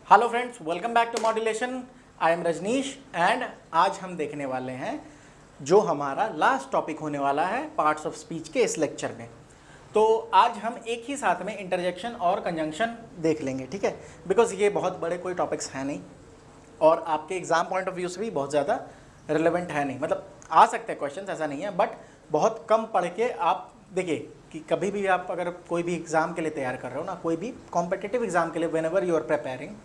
Hello friends, welcome back to modulation. I am Rajnish and आज हम देखने वाले हैं जो हमारा लास्ट टॉपिक होने वाला है पार्ट्स ऑफ स्पीच के इस लेक्चर में। तो आज हम एक ही साथ में इंटरजेक्शन और कंजंक्शन देख लेंगे, ठीक है, बिकॉज ये बहुत बड़े कोई टॉपिक्स हैं नहीं और आपके एग्जाम पॉइंट ऑफ व्यू से भी बहुत ज़्यादा रिलेवेंट है नहीं। मतलब आ सकते हैं क्वेश्चन, ऐसा नहीं है, बट बहुत कम पढ़ के आप देखिए कि कभी भी आप अगर कोई भी एग्ज़ाम के लिए तैयार कर रहे हो ना, कोई भी कॉम्पिटिटिव एग्जाम के लिए, whenever you are preparing,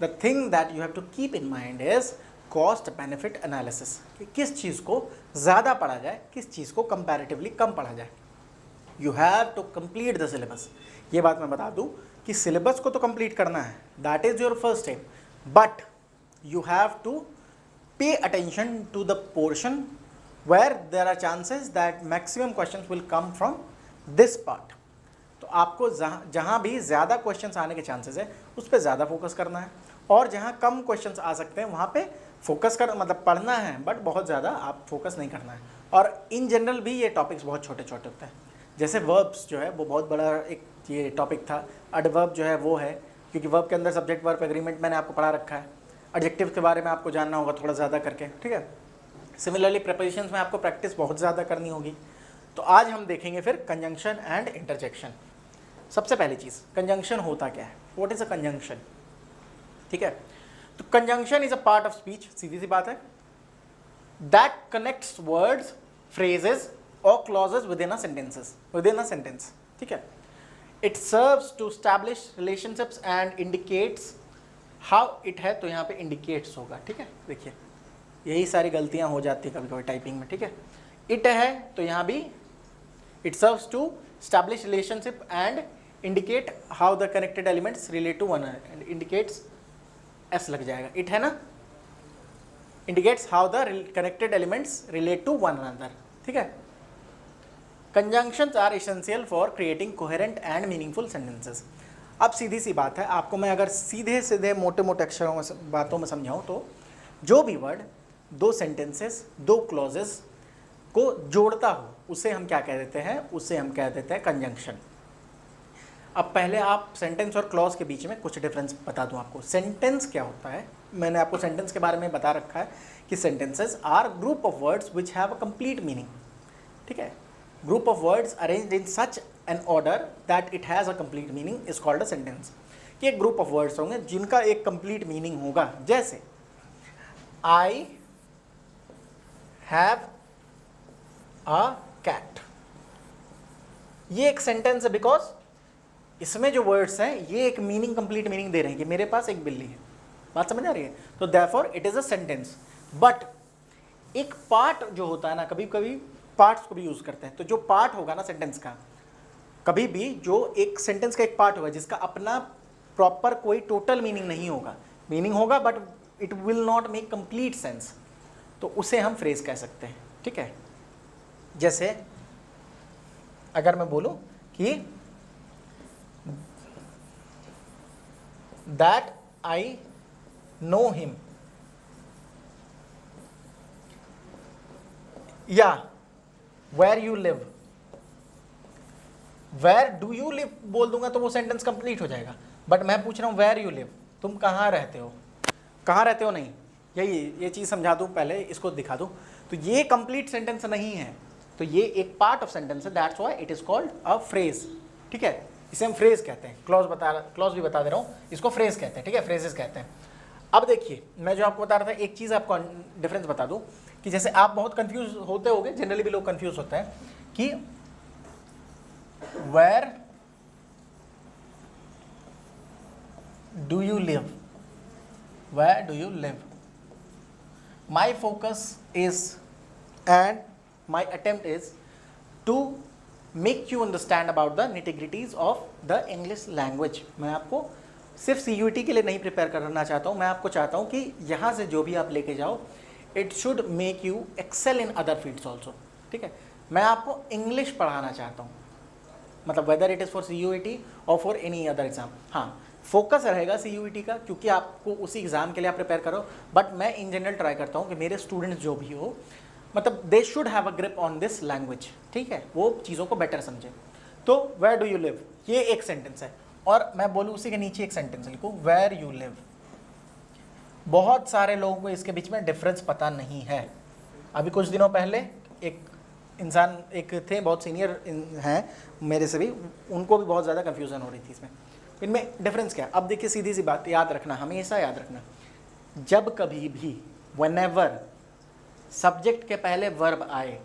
the thing that you have to keep in mind is cost benefit analysis, कि किस चीज़ को ज़्यादा पढ़ा जाए, किस चीज़ को कंपैरेटिवली कम पढ़ा जाए। You have to complete the syllabus. ये बात मैं बता दूं कि सिलेबस को तो कंप्लीट करना है, that is your first step, but you have to pay attention to the portion where there are chances that maximum questions will come from this part। तो आपको जहाँ भी ज़्यादा क्वेश्चंस आने के चांसेस है उस पर ज़्यादा फोकस करना है, और जहाँ कम क्वेश्चंस आ सकते हैं वहाँ पे फोकस कर मतलब पढ़ना है, बट बहुत ज़्यादा आप फोकस नहीं करना है। और इन जनरल भी ये टॉपिक्स बहुत छोटे छोटे होते हैं। जैसे वर्ब्स जो है वो बहुत बड़ा एक ये टॉपिक था। एडवर्ब जो है वो है, क्योंकि वर्ब के अंदर सब्जेक्ट वर्ब एग्रीमेंट मैंने आपको पढ़ा रखा है। एडजेक्टिव के बारे में आपको जानना होगा थोड़ा ज़्यादा करके, ठीक है। सिमिलरली प्रेपोजिशंस में आपको प्रैक्टिस बहुत ज़्यादा करनी होगी। तो आज हम देखेंगे फिर कंजंक्शन एंड इंटरजेक्शन। सबसे पहली चीज़, कंजंक्शन होता क्या है, व्हाट इज़ अ कंजंक्शन, ठीक है। तो conjunction is a part of speech, सीधी सी बात है, दैट कनेक्ट्स वर्ड्स, फ्रेजेस और clauses within a sentence, ठीक है। It serves to establish relationships and indicates how it है, तो यहाँ पे इंडिकेट्स होगा, ठीक है। देखिए यही सारी गलतियां हो जाती है कभी कभी टाइपिंग में, ठीक है। इट है तो यहाँ भी it serves to establish relationship and indicate how the connected elements relate to one another, indicates S लग जाएगा, इट है ना, indicates how the connected elements relate to one another, ठीक है। Conjunctions are essential for creating coherent and meaningful sentences. अब सीधी सी बात है, आपको मैं अगर सीधे सीधे मोटे मोटे अक्षरों में बातों में समझाऊँ तो जो भी वर्ड दो सेंटेंसेस, दो क्लॉजेस को जोड़ता हो उसे हम क्या कह देते हैं, उसे हम कह देते हैं कंजंक्शन। अब पहले आप सेंटेंस और क्लॉज के बीच में कुछ डिफरेंस बता दूं आपको। सेंटेंस क्या होता है, मैंने आपको सेंटेंस के बारे में बता रखा है कि sentences are group of words which have a complete meaning, ठीक है। Group of words arranged in such an order that it has a complete meaning is called a sentence. कि एक ग्रुप ऑफ वर्ड्स होंगे जिनका एक complete meaning होगा। जैसे I have a cat, ये एक सेंटेंस है बिकॉज इसमें जो वर्ड्स हैं ये एक मीनिंग, कंप्लीट मीनिंग दे रहे हैं कि मेरे पास एक बिल्ली है। बात समझ आ रही है? तो therefore it is a sentence. But एक पार्ट जो होता है ना, कभी कभी पार्ट्स को भी यूज करते हैं। तो जो पार्ट होगा ना सेंटेंस का, कभी भी जो एक सेंटेंस का एक पार्ट होगा जिसका अपना प्रॉपर कोई टोटल मीनिंग नहीं होगा, मीनिंग होगा but it will not make complete sense, तो उसे हम फ्रेज कह सकते हैं, ठीक है। जैसे अगर मैं बोलूं कि दैट आई नो हिम, या where you live, where do you live बोल दूंगा तो वो सेंटेंस कंप्लीट हो जाएगा। बट मैं पूछ रहा हूं वेयर यू लिव, तुम कहाँ रहते हो, कहाँ रहते हो नहीं, यही ये चीज़ समझा दूँ, पहले इसको दिखा दूँ। तो ये कंप्लीट सेंटेंस नहीं है, तो ये एक पार्ट ऑफ सेंटेंस है, that's why it is called a phrase, ठीक है। इसे हम फ्रेज कहते हैं। क्लॉज भी बता दे रहा हूँ, इसको फ्रेज कहते हैं, ठीक है, फ्रेजेस कहते हैं। अब देखिए मैं जो आपको बता रहा था, एक चीज़ आपको डिफरेंस बता दूँ कि जैसे आप बहुत कंफ्यूज होते होगे, जनरली भी लोग कंफ्यूज होते हैं कि where do you live, where do you live? My focus is and my attempt is to make you understand about the nitty-gritties of the English language। मैं आपको सिर्फ CUET के लिए नहीं प्रिपेयर करना चाहता हूँ, मैं आपको चाहता हूँ कि यहाँ से जो भी आप लेके जाओ it should make you excel in other fields also, ठीक है। मैं आपको इंग्लिश पढ़ाना चाहता हूँ, मतलब whether it is for CUET or for any other exam। हाँ, फोकस रहेगा CUET का, क्योंकि आपको उसी एग्ज़ाम के लिए आप प्रिपेयर करो। बट मैं इन जनरल ट्राई करता हूँ कि मेरे स्टूडेंट्स जो भी हो, मतलब they should have a grip on this language, ठीक है, वो चीज़ों को बेटर समझे। तो वेयर डू यू लिव, ये एक सेंटेंस है, और मैं बोलूँ उसी के नीचे एक सेंटेंस लिखूँ, वेयर यू लिव, बहुत सारे लोगों को इसके बीच में डिफरेंस पता नहीं है। अभी कुछ दिनों पहले एक इंसान, एक थे बहुत सीनियर हैं मेरे से भी, उनको भी बहुत ज़्यादा कन्फ्यूज़न हो रही थी इसमें, इनमें डिफरेंस क्या है। अब देखिए सीधी सी बात याद रखना, हमेशा याद रखना, जब कभी भी व्हेनेवर सब्जेक्ट के पहले वर्ब आए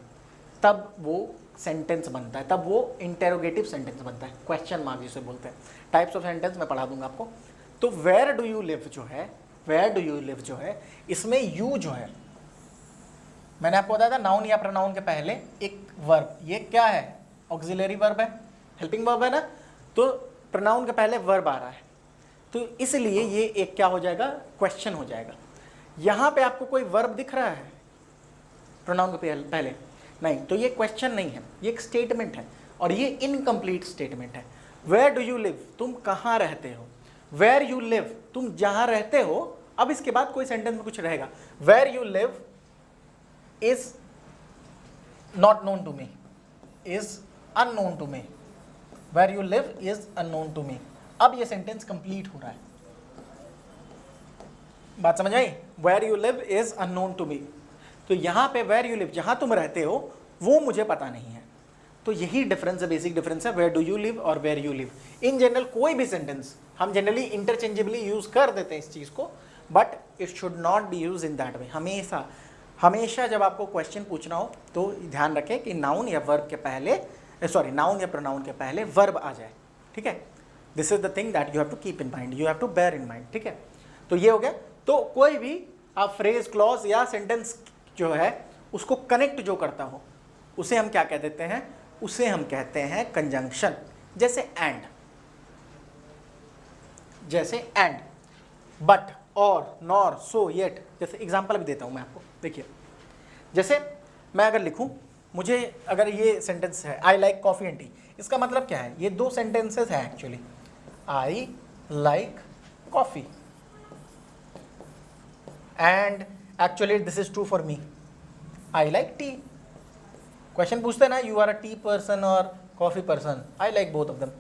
तब वो सेंटेंस बनता है, तब वो इंटेरोगेटिव सेंटेंस बनता है, क्वेश्चन मार्क जिसे बोलते हैं। टाइप्स ऑफ सेंटेंस मैं पढ़ा दूंगा आपको। तो वेयर डू यू लिव जो है, वेयर डू यू लिव जो है, इसमें यू जो है, मैंने आपको बताया था नाउन या प्रोनाउन के पहले एक वर्ब, ये क्या है, ऑक्सिलरी वर्ब है, हेल्पिंग वर्ब है ना, तो प्रोनाउन के पहले वर्ब आ रहा है, तो इसलिए ये एक क्या हो जाएगा, क्वेश्चन हो जाएगा। यहाँ पे आपको कोई वर्ब दिख रहा है प्रोनाउन के पहले? नहीं, तो ये क्वेश्चन नहीं है, ये एक स्टेटमेंट है, और ये इनकम्प्लीट स्टेटमेंट है। वेयर डू यू लिव, तुम कहाँ रहते हो, वेयर यू लिव, तुम जहाँ रहते हो। अब इसके बाद कोई सेंटेंस में कुछ रहेगा, where you live is not known to me, is unknown to me, where you live is unknown to me. अब ये सेंटेंस कंप्लीट हो रहा है, बात समझ आई, where you live is unknown to me. तो यहाँ पे वेयर यू लिव, जहाँ तुम रहते हो वो मुझे पता नहीं है। तो यही डिफरेंस है, बेसिक डिफरेंस है, वेयर डू यू लिव और where you live. In general कोई भी सेंटेंस हम जनरली इंटरचेंजेबली यूज कर देते हैं इस चीज़ को, but it should not be use in that way. हमेशा हमेशा जब आपको क्वेश्चन पूछना हो तो ध्यान रखें कि नाउन या वर्ब के पहले, सॉरी नाउन या प्रोनाउन के पहले वर्ब आ जाए, ठीक है। This is the thing that you have to keep in mind, you have to bear in mind, ठीक है। तो ये हो गया। तो कोई भी आप फ्रेज, क्लॉज या सेंटेंस जो है उसको कनेक्ट जो करता हो उसे हम क्या कह देते हैं, उसे हम कहते हैं कंजंक्शन। जैसे एंड, जैसे एंड, बट, और, नॉर, सो, येट, जैसे एग्जांपल भी देता हूं मैं आपको। देखिए जैसे मैं अगर लिखूं, मुझे अगर ये सेंटेंस है I like coffee and tea, इसका मतलब क्या है, ये दो सेंटेंसेस हैं actually. I like coffee and actually this is true for me, I like tea. Question पूछते हैं ना, you are a tea person और coffee person, I like both of them.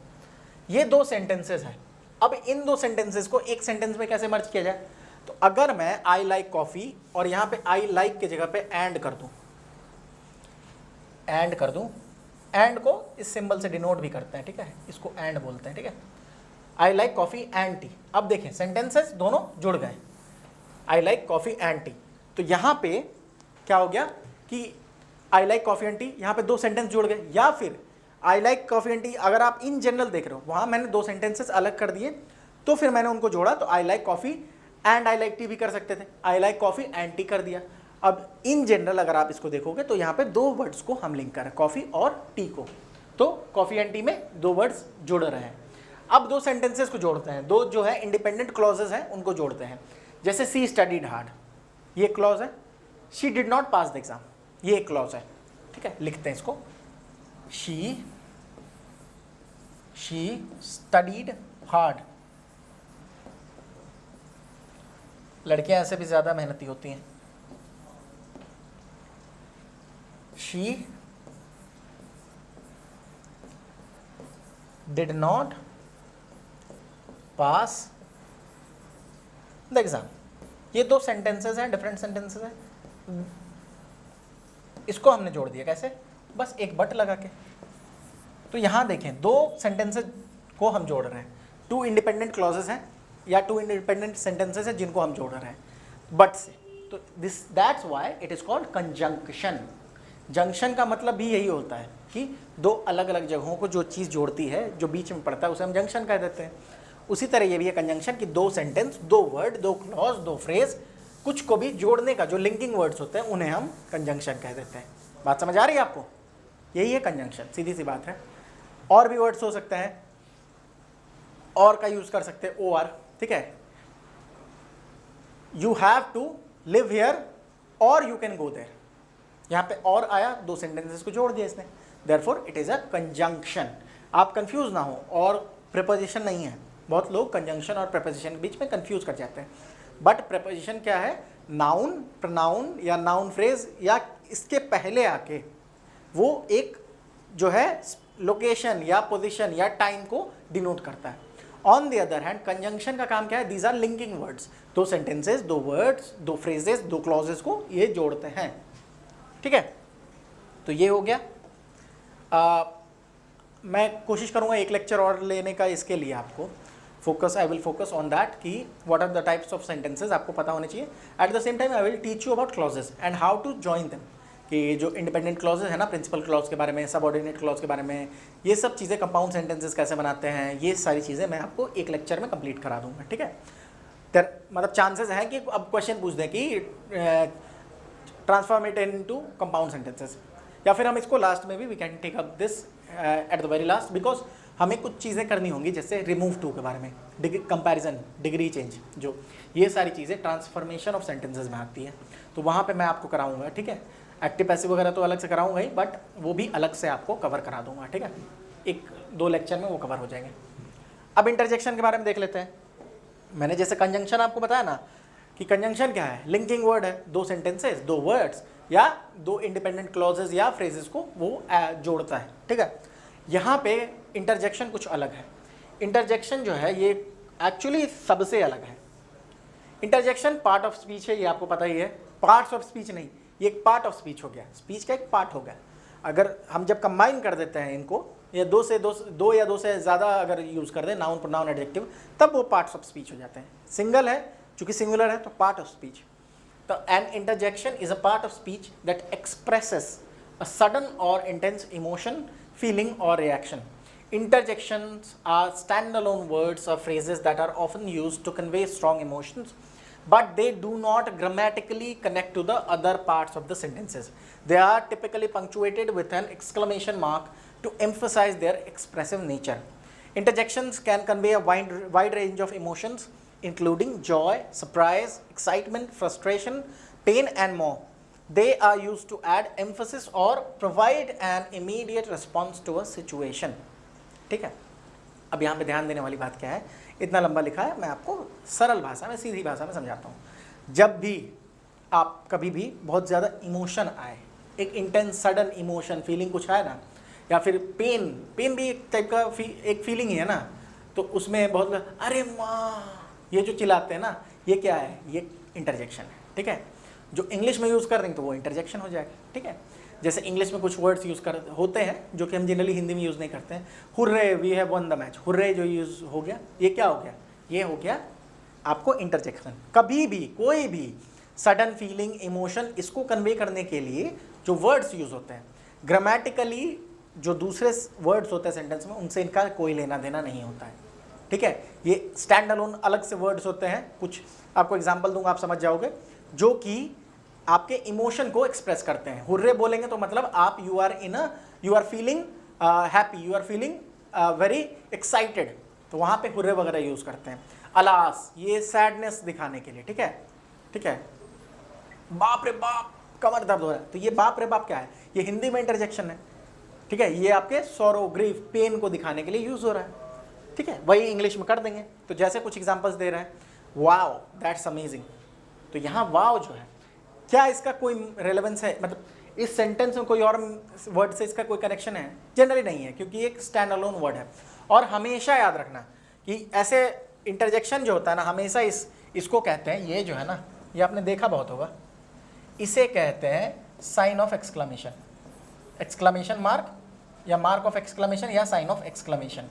ये दो सेंटेंसेस हैं। अब इन दो सेंटेंसेस को एक सेंटेंस में कैसे मर्ज किया जाए, तो अगर मैं आई लाइक कॉफ़ी और यहाँ पे आई लाइक की जगह पे एंड कर दूँ, एंड कर दूँ, एंड को इस सिंबल से डिनोट भी करते हैं, ठीक है, इसको एंड बोलते हैं, ठीक है। I like coffee and T, अब देखें सेंटेंसेस दोनों जुड़ गए, आई लाइक कॉफ़ी एंड टी। तो यहाँ पे क्या हो गया कि आई लाइक कॉफ़ी एंड टी, यहाँ पे दो सेंटेंस जुड़ गए। या फिर आई लाइक कॉफ़ी एंड टी, अगर आप इन जनरल देख रहे हो, वहाँ मैंने दो सेंटेंसेस अलग कर दिए, तो फिर मैंने उनको जोड़ा, तो आई like coffee and I like T भी कर सकते थे, आई लाइक कॉफ़ी एंड टी कर दिया। अब इन जनरल अगर आप इसको देखोगे तो यहाँ पे दो वर्ड्स को हम लिंक कर रहे हैं, कॉफ़ी और टी को, तो कॉफ़ी एंड टी में दो वर्ड्स जुड़ रहे हैं। अब दो सेंटेंसेस को जोड़ते हैं, दो जो है इंडिपेंडेंट क्लॉजेज हैं उनको जोड़ते हैं। जैसे सी स्टडीड हार्ड, ये क्लॉज है, she did not pass the exam, ये एक क्लॉज है, ठीक है। लिखते हैं इसको, शी स्टडीड हार्ड। लड़कियां ऐसे भी ज्यादा मेहनती होती हैं। She did not pass the exam. ये दो सेंटेंसेस हैं, डिफरेंट सेंटेंसेस हैं, इसको हमने जोड़ दिया कैसे, बस एक बट लगा के। तो यहाँ देखें दो सेंटेंसेस को हम जोड़ रहे हैं, टू इंडिपेंडेंट क्लॉजेस हैं या टू इंडिपेंडेंट सेंटेंसेस हैं जिनको हम जोड़ रहे हैं बट से। तो that's why it is called conjunction. Junction का मतलब भी यही होता है कि दो अलग अलग जगहों को जो चीज़ जोड़ती है, जो बीच में पड़ता है, उसे हम जंक्शन कह देते हैं। उसी तरह ये भी है कंजंक्शन कि दो सेंटेंस, दो वर्ड, दो क्लॉज, दो फ्रेज, कुछ को भी जोड़ने का जो लिंकिंग वर्ड्स होते हैं उन्हें हम कंजंक्शन कह देते हैं। बात समझ आ रही है आपको? यही है कंजंक्शन, सीधी सी बात है। और भी वर्ड्स हो सकते हैं, और का यूज कर सकते हैं, ओ आर, ठीक है। You have to live here और यू कैन गो देयर, यहाँ पे और आया, दो सेंटेंसेस को जोड़ दिया इसने, therefore it is a conjunction. आप कंफ्यूज ना हो, और प्रीपोजिशन नहीं है। बहुत लोग कंजंक्शन और प्रीपोजिशन के बीच में कंफ्यूज कर जाते हैं। बट प्रीपोजिशन क्या है, नाउन, प्रोनाउन या नाउन फ्रेज या इसके पहले आके वो एक जो है लोकेशन या पोजीशन या टाइम को डिनोट करता है। On the other hand conjunction का काम क्या है, दीज आर लिंकिंग वर्ड्स, दो सेंटेंसेस, दो वर्ड्स, दो फ्रेजेस, दो क्लॉजेस को ये जोड़ते हैं, ठीक है। तो ये हो गया। मैं कोशिश करूंगा एक लेक्चर और लेने का इसके लिए आपको focus, I will focus on that कि what are the types of sentences आपको पता होने चाहिए। At the same time I will teach you about clauses and how to join them, कि जो इंडिपेंडेंट क्लॉजेस है ना, प्रिंसिपल क्लॉज के बारे में, सबऑर्डिनेट क्लॉज के बारे में, ये सब चीज़ें, कंपाउंड सेंटेंसेस कैसे बनाते हैं, ये सारी चीज़ें मैं आपको एक लेक्चर में कंप्लीट करा दूंगा, ठीक है। मतलब चांसेस हैं कि अब क्वेश्चन पूछ दें कि transform it into compound sentences, या फिर हम इसको लास्ट में भी we can take up this at the very last, because हमें कुछ चीज़ें करनी होंगी, जैसे रिमूव टू के बारे में, कंपैरिजन, डिग्री चेंज, जो ये सारी चीज़ें ट्रांसफॉर्मेशन ऑफ सेंटेंसेस में आती है, तो वहाँ पे मैं आपको कराऊंगा, ठीक है। एक्टिव पैसिव वगैरह तो अलग से कराऊंगा ही, बट वो भी अलग से आपको कवर करा दूंगा, ठीक है। 1-2 लेक्चर में वो कवर हो जाएंगे। अब इंटरजेक्शन के बारे में देख लेते हैं। मैंने जैसे कंजंक्शन आपको बताया ना कि कंजंक्शन क्या है, लिंकिंग वर्ड है, दो सेंटेंसेस, दो वर्ड्स या दो इंडिपेंडेंट क्लॉजेज या फ्रेजेस को वो जोड़ता है, ठीक है। यहाँ पे इंटरजेक्शन कुछ अलग है। इंटरजेक्शन जो है ये एक्चुअली सबसे अलग है। इंटरजेक्शन पार्ट ऑफ स्पीच है, ये आपको पता ही है। पार्ट्स ऑफ स्पीच नहीं, ये एक पार्ट ऑफ स्पीच हो गया, स्पीच का एक पार्ट हो गया। अगर हम जब कंबाइन कर देते हैं इनको, या दो या दो से ज़्यादा अगर यूज़ कर दें, नाउन प्रोनाउन एडजेक्टिव, तब वो पार्ट्स ऑफ स्पीच हो जाते हैं। सिंगल है, चूंकि सिंगुलर है तो पार्ट ऑफ स्पीच। तो an interjection is a part of speech that expresses a sudden और intense emotion, feeling or reaction. Interjections are standalone words or phrases that are often used to convey strong emotions, but they do not grammatically connect to the other parts of the sentences. They are typically punctuated with an exclamation mark to emphasize their expressive nature. Interjections can convey a wide range of emotions, including joy, surprise, excitement, frustration, pain, and more. They are used to add emphasis or provide an immediate response to a situation. ठीक है। अब यहाँ पे ध्यान देने वाली बात क्या है, इतना लंबा लिखा है, मैं आपको सरल भाषा में, सीधी भाषा में समझाता हूँ। जब भी आप कभी भी बहुत ज़्यादा इमोशन आए, एक इंटेंस सडन इमोशन, फीलिंग कुछ आए ना, या फिर पेन भी एक टाइप का एक फीलिंग ही है ना, तो उसमें बहुत अरे माँ ये जो चिल्लाते हैं ना, ये क्या है, ये इंटरजेक्शन है, ठीक है। जो इंग्लिश में यूज़ कर रहे हैं तो वो इंटरजेक्शन हो जाएगा, ठीक है। जैसे इंग्लिश में कुछ वर्ड्स यूज़ कर होते हैं जो कि हम जनरली हिंदी में यूज़ नहीं करते हैं। Hurray, we have won the match, hurray जो यूज़ हो गया, ये क्या हो गया, ये हो गया आपको इंटरजेक्शन। कभी भी कोई भी सडन फीलिंग, इमोशन, इसको कन्वे करने के लिए जो वर्ड्स यूज़ होते हैं, ग्रामेटिकली जो दूसरे वर्ड्स होते हैं सेंटेंस में, उनसे इनका कोई लेना देना नहीं होता है, ठीक है। ये स्टैंड अलोन अलग से वर्ड्स होते हैं। कुछ आपको एग्जाम्पल दूंगा, आप समझ जाओगे, जो कि आपके इमोशन को एक्सप्रेस करते हैं। हुर्रे बोलेंगे तो मतलब आप you are feeling happy, you are feeling very excited, तो वहाँ पे हुर्रे वगैरह यूज़ करते हैं। अलास, ये सैडनेस दिखाने के लिए, ठीक है, ठीक है। बाप रे बाप, कमर दर्द हो रहा है, तो ये बाप रे बाप क्या है, ये हिंदी में इंटरजेक्शन है, ठीक है। ये आपके सॉरो, ग्रीफ, पेन को दिखाने के लिए यूज़ हो रहा है, ठीक है। वही इंग्लिश में कर देंगे। तो जैसे कुछ एग्जाम्पल्स दे रहे हैं, वाओ दैट्स अमेजिंग, तो यहाँ वाओ जो है, क्या इसका कोई रेलेवेंस है, मतलब इस सेंटेंस में कोई और वर्ड से इसका कोई कनेक्शन है? जनरली नहीं है, क्योंकि एक स्टैंड अलोन वर्ड है। और हमेशा याद रखना कि ऐसे इंटरजेक्शन जो होता है ना, हमेशा इसको कहते हैं, ये जो है ना, ये आपने देखा बहुत होगा, इसे कहते हैं sign of exclamation, exclamation mark या मार्क ऑफ एक्सक्लेमेशन या साइन ऑफ एक्सक्लेमेशन।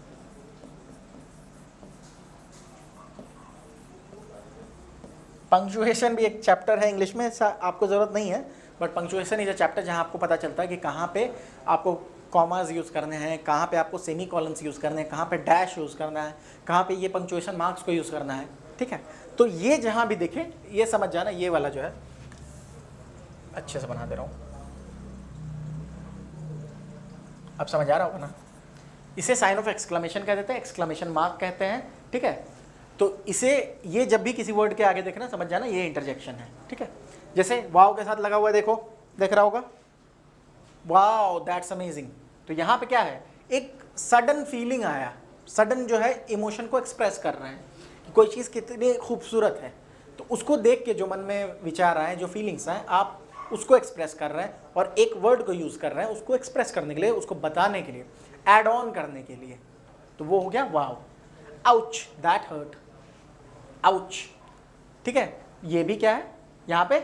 पंक्चुएशन भी एक चैप्टर है इंग्लिश में, आपको ज़रूरत नहीं है, but punctuation is a chapter जहाँ आपको पता चलता है कि कहाँ पे आपको कॉमास यूज़ करने हैं, कहाँ पे आपको सेमी कॉलम्स यूज़ करने हैं, कहाँ पे डैश यूज़ करना है, कहाँ पे ये पंक्चुएशन मार्क्स को यूज़ करना है, ठीक है। तो ये जहाँ भी देखें, ये समझ जाना, ये वाला जो है अच्छे से बना दे रहा हूँ, अब समझ आ रहा होगा ना। इसे साइन ऑफ एक्सक्लेमेशन कह देते हैं, एक्सक्लेमेशन मार्क कहते हैं, ठीक है। तो इसे, ये जब भी किसी वर्ड के आगे देखना, समझ जाना ये इंटरजेक्शन है, ठीक है। जैसे वाओ के साथ लगा हुआ है, देखो, देख रहा होगा, वाओ दैट्स अमेजिंग, तो यहाँ पे क्या है, एक सडन फीलिंग आया, सडन जो है इमोशन को एक्सप्रेस कर रहे हैं कि कोई चीज़ कितनी खूबसूरत है, तो उसको देख के जो मन में विचार आए, जो फीलिंग्स आए, आप उसको एक्सप्रेस कर रहे हैं और एक वर्ड को यूज़ कर रहे हैं उसको एक्सप्रेस करने के लिए, उसको बताने के लिए, ऐड ऑन करने के लिए, तो वो हो गया wow. Ouch, that hurt, ouch, ठीक है। ये भी क्या है, यहाँ पे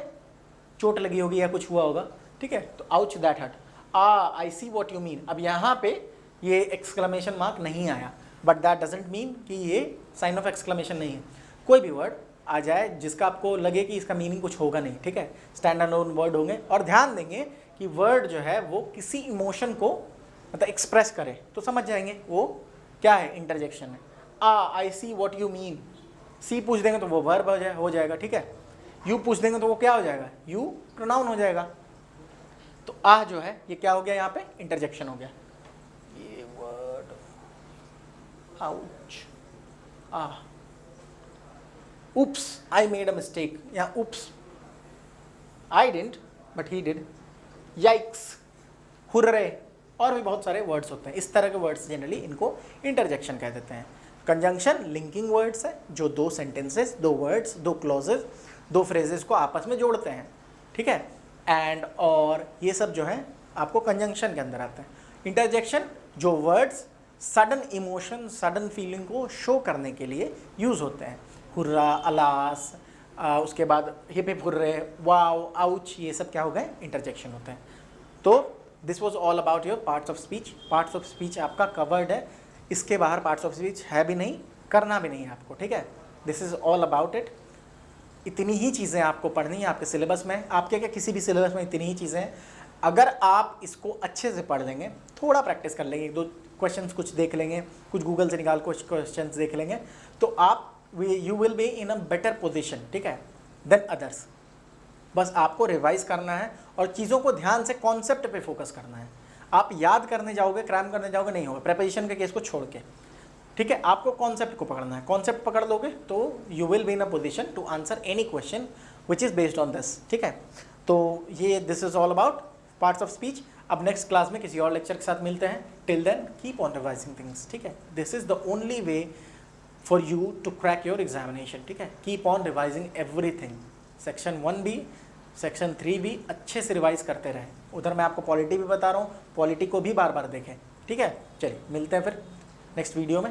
चोट लगी होगी या कुछ हुआ होगा, ठीक है, तो ouch that hurt. I see what you mean. अब यहाँ पे ये एक्सक्लेमेशन मार्क नहीं आया, बट दैट डजेंट मीन कि ये साइन ऑफ एक्सक्लेमेशन नहीं है। कोई भी वर्ड आ जाए जिसका आपको लगे कि इसका मीनिंग कुछ होगा नहीं, ठीक है, स्टैंडर्ड नोन वर्ड होंगे, और ध्यान देंगे कि वर्ड जो है वो किसी इमोशन को मतलब एक्सप्रेस करे तो समझ जाएंगे वो क्या है, इंटरजेक्शन है। आई सी वॉट यू मीन, सी पूछ देंगे तो वो वर्ब हो जाएगा, ठीक है। यू पूछ देंगे तो वो क्या हो जाएगा, यू प्रोनाउन हो जाएगा। तो आ जो है ये क्या हो गया, यहाँ पे इंटरजेक्शन हो गया। ये word ouch, ah, oops, I made a mistake, या oops, I didn't but he did, yikes, hurray, और भी बहुत सारे वर्ड्स होते हैं। इस तरह के वर्ड्स जनरली इनको इंटरजेक्शन कह देते हैं। कंजंक्शन लिंकिंग वर्ड्स है जो दो सेंटेंसेस, दो वर्ड्स, दो क्लॉजेस, दो फ्रेजेस को आपस में जोड़ते हैं, ठीक है। एंड और ये सब जो है आपको कंजंक्शन के अंदर आते हैं। इंटरजेक्शन जो words sudden emotion, sudden feeling को शो करने के लिए यूज होते हैं। हुर्रा, अलास, उसके बाद हिप हिप हुर्रे, वाव, आउच, ये सब क्या हो गए, इंटरजेक्शन होते हैं। तो this was all about your parts of speech. Parts of speech आपका कवर्ड है, इसके बाहर पार्ट्स ऑफ स्पीच है भी नहीं, करना भी नहीं है आपको, ठीक है। This is all about it. इतनी ही चीज़ें आपको पढ़नी है आपके सिलेबस में, आपके क्या किसी भी सिलेबस में इतनी ही चीज़ें हैं। अगर आप इसको अच्छे से पढ़ लेंगे, थोड़ा प्रैक्टिस कर लेंगे, एक दो क्वेश्चंस कुछ देख लेंगे, कुछ गूगल से निकाल कुछ क्वेश्चंस देख लेंगे, तो आप you will be in a better position, ठीक है, देन अदर्स। बस आपको रिवाइज करना है और चीज़ों को ध्यान से कॉन्सेप्ट पे फोकस करना है। आप याद करने जाओगे, क्रैम करने जाओगे, नहीं होगा, प्रेपोजिशन के केस को छोड़ के, ठीक है। आपको कॉन्सेप्ट को पकड़ना है, कॉन्सेप्ट पकड़ लोगे तो you will be in a position to answer any question which is based on this, ठीक है। तो ये this is all about parts of speech. अब नेक्स्ट क्लास में किसी और लेक्चर के साथ मिलते हैं। Till then keep on revising things, ठीक है। This is the only way for you to crack your examination, ठीक है। Keep on revising everything, section 1 भी, सेक्शन 3 भी अच्छे से रिवाइज करते रहें। उधर मैं आपको पॉलिटी भी बता रहा हूँ, पॉलिटी को भी बार बार देखें, ठीक है। चलिए मिलते हैं फिर नेक्स्ट वीडियो में।